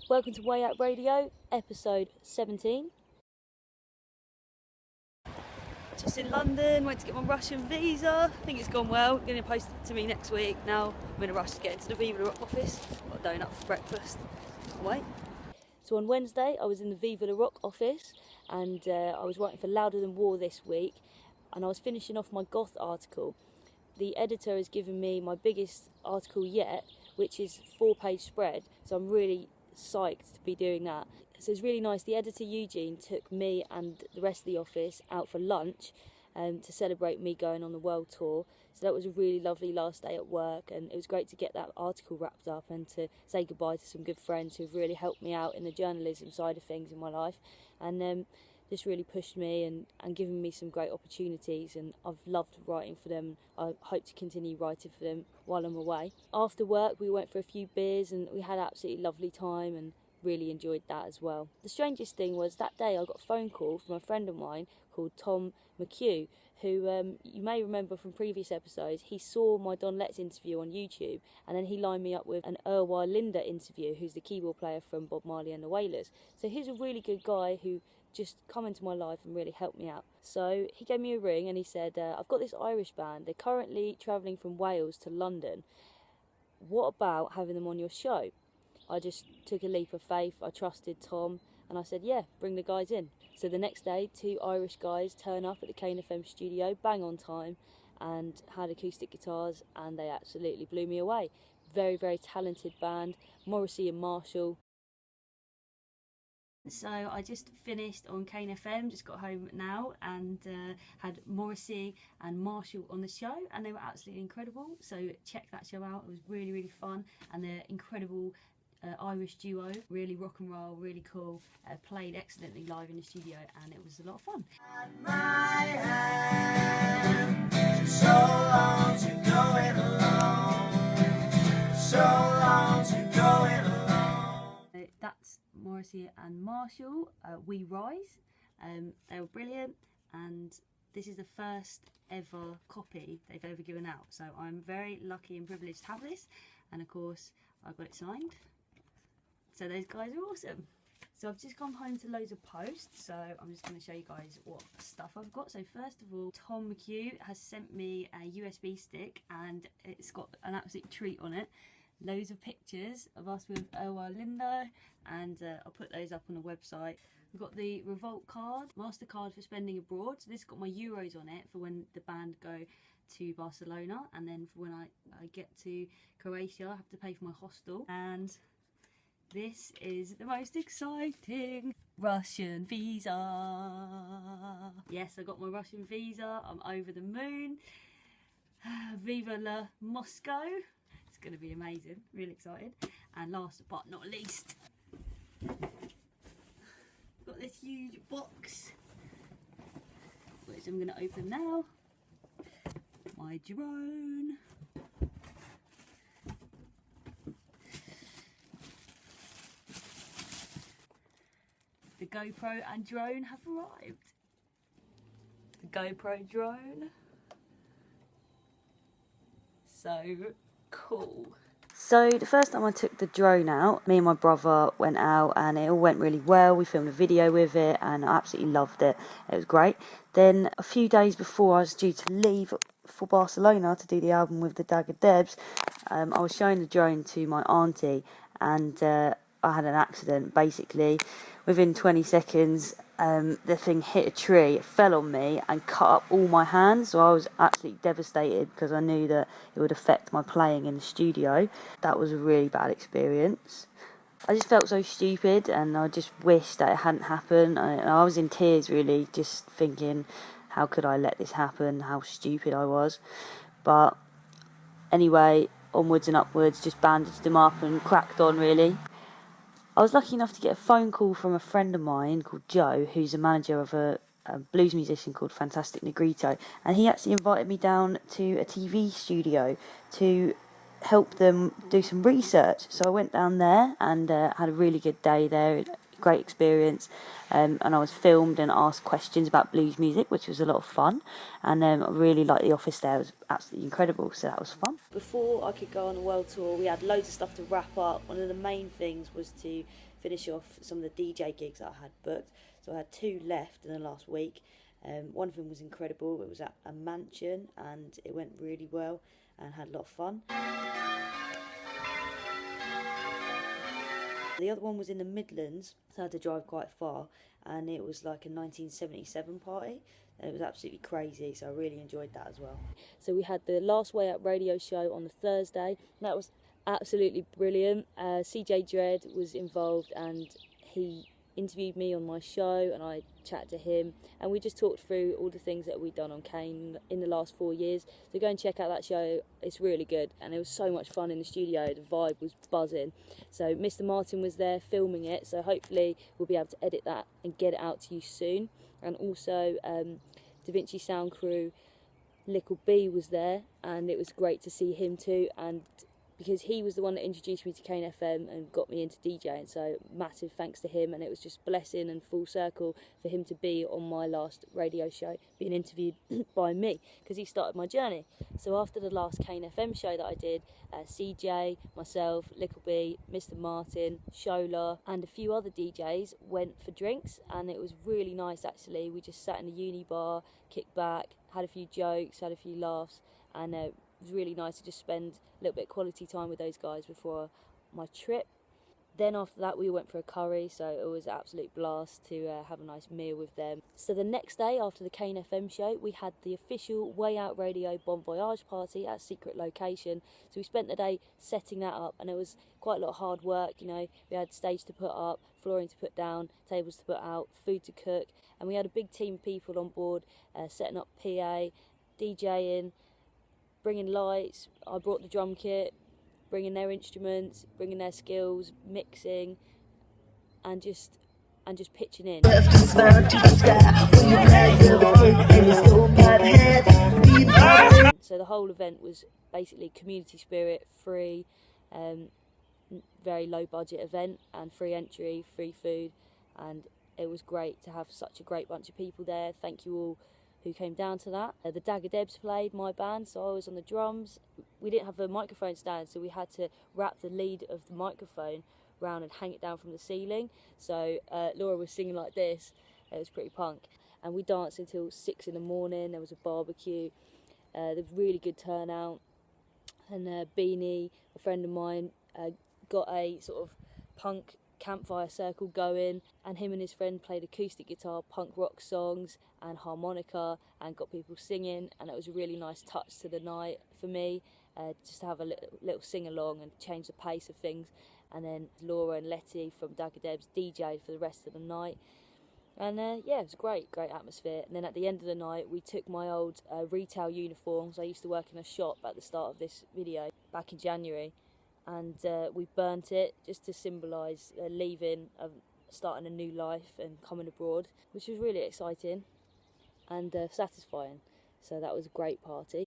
Welcome to Way Out Radio, episode 17. Just in London, went to get my Russian visa. I think it's gone well. Going to post it to me next week. Now I'm in a rush to get into the Vive Le Rock office. Got a donut for breakfast. Can't wait. So on Wednesday, I was in the Vive Le Rock office, and I was writing for Louder Than War this week, and I was finishing off my goth article. The editor has given me my biggest article yet, which is 4-page spread. So I'm really psyched to be doing that. So it's really nice. The editor Eugene took me and the rest of the office out for lunch to celebrate me going on the world tour. So that was a really lovely last day at work, and it was great to get that article wrapped up and to say goodbye to some good friends who've really helped me out in the journalism side of things in my life, and just really pushed me and given me some great opportunities, and I've loved writing for them. I hope to continue writing for them while I'm away. After work we went for a few beers and we had an absolutely lovely time and really enjoyed that as well. The strangest thing was that day I got a phone call from a friend of mine called Tom McHugh, who you may remember from previous episodes. He saw my Don Letts interview on YouTube, and then he lined me up with an Irwa Linda interview, who's the keyboard player from Bob Marley and the Wailers. So he's a really good guy who just come into my life and really helped me out. So he gave me a ring and he said, I've got this Irish band, they're currently travelling from Wales to London. What about having them on your show? I just took a leap of faith. I trusted Tom and I said, yeah, bring the guys in. So the next day, 2 Irish guys turn up at the Kane FM studio, bang on time, and had acoustic guitars, and they absolutely blew me away. Very, very talented band, Morrissey and Marshall. So I just finished on Kane FM, just got home now, and had Morrissey and Marshall on the show, and they were absolutely incredible. So check that show out. It was really, really fun, and they're incredible Irish duo, really rock and roll, really cool, played excellently live in the studio, and it was a lot of fun. My hand, so long to going alone, so long to going alone. That's Morrissey and Marshall, We Rise. They were brilliant, and this is the first ever copy they've ever given out, so I'm very lucky and privileged to have this, and of course I got it signed. So those guys are awesome. So I've just gone home to loads of posts, so I'm just going to show you guys what stuff I've got. So first of all, Tom McHugh has sent me a USB stick, and it's got an absolute treat on it. Loads of pictures of us with Irwa Linda, and I'll put those up on the website. We've got the Revolt card, MasterCard for spending abroad. So this has got my euros on it for when the band go to Barcelona, and then for when I get to Croatia I have to pay for my hostel. And this is the most exciting Russian visa. Yes, I got my Russian visa. I'm over the moon. Vive Le Moscow. It's going to be amazing. Really excited. And last but not least, got this huge box, which I'm going to open now. My drone. The GoPro and drone have arrived. The GoPro drone. So cool. So the first time I took the drone out, me and my brother went out and it all went really well. We filmed a video with it and I absolutely loved it. It was great. Then a few days before I was due to leave for Barcelona to do the album with the Dagger Debs, I was showing the drone to my auntie, and I had an accident. Basically, within 20 seconds, the thing hit a tree, it fell on me and cut up all my hands, so I was absolutely devastated because I knew that it would affect my playing in the studio. That was a really bad experience. I just felt so stupid, and I just wished that it hadn't happened. I was in tears, really, just thinking, how could I let this happen, how stupid I was. But anyway, onwards and upwards, just bandaged them up and cracked on, really. I was lucky enough to get a phone call from a friend of mine called Joe, who's a manager of a blues musician called Fantastic Negrito, and he actually invited me down to a TV studio to help them do some research. So I went down there and had a really good day there. great experience, and I was filmed and asked questions about blues music, which was a lot of fun, and I really liked the office there. It was absolutely incredible, so that was fun. Before I could go on a world tour, we had loads of stuff to wrap up. One of the main things was to finish off some of the DJ gigs that I had booked, so I had 2 left in the last week. One of them was incredible. It was at a mansion and it went really well and had a lot of fun. The other one was in the Midlands, so I had to drive quite far, and it was like a 1977 party. It was absolutely crazy, so I really enjoyed that as well. So we had the Last Way Up radio show on the Thursday. That was absolutely brilliant. DJed was involved and he interviewed me on my show and I chatted to him, and we just talked through all the things that we'd done on Kane in the last 4 years. So go and check out that show, it's really good, and it was so much fun in the studio. The vibe was buzzing. So Mr. Martin was there filming it, so hopefully we'll be able to edit that and get it out to you soon. And also Da Vinci sound crew Little B was there, and it was great to see him too, and because he was the one that introduced me to Kane FM and got me into DJing, so massive thanks to him, and it was just blessing and full circle for him to be on my last radio show, being interviewed by me, because he started my journey. So after the last Kane FM show that I did, CJ, myself, Little B, Mr. Martin, Shola and a few other DJs went for drinks, and it was really nice actually. We just sat in the uni bar, kicked back, had a few jokes, had a few laughs, and it was really nice to just spend a little bit of quality time with those guys before my trip. Then after that we went for a curry, so it was an absolute blast to have a nice meal with them. So the next day after the Kane FM show, we had the official Way Out Radio Bon Voyage Party at a secret location. So we spent the day setting that up, and it was quite a lot of hard work. You know, we had stage to put up, flooring to put down, tables to put out, food to cook, and we had a big team of people on board, setting up PA, DJing, bringing lights. I brought the drum kit, bringing their instruments, bringing their skills, mixing, and just pitching in. So the whole event was basically community spirit, free, very low budget event, and free entry, free food, and it was great to have such a great bunch of people there. Thank you all who came down to that. The Debs played, my band, so I was on the drums. We didn't have a microphone stand, so we had to wrap the lead of the microphone round and hang it down from the ceiling. So Laura was singing like this. It was pretty punk. And we danced until 6 in the morning. There was a barbecue. There was really good turnout. And Beanie, a friend of mine, got a sort of punk campfire circle going, and him and his friend played acoustic guitar, punk rock songs and harmonica, and got people singing, and it was a really nice touch to the night for me, just to have a little sing along and change the pace of things. And then Laura and Letty from Debs DJed for the rest of the night, and yeah, it was great atmosphere. And then at the end of the night we took my old retail uniforms. I used to work in a shop at the start of this video back in January, and we burnt it just to symbolise leaving, starting a new life and coming abroad, which was really exciting and satisfying. So that was a great party.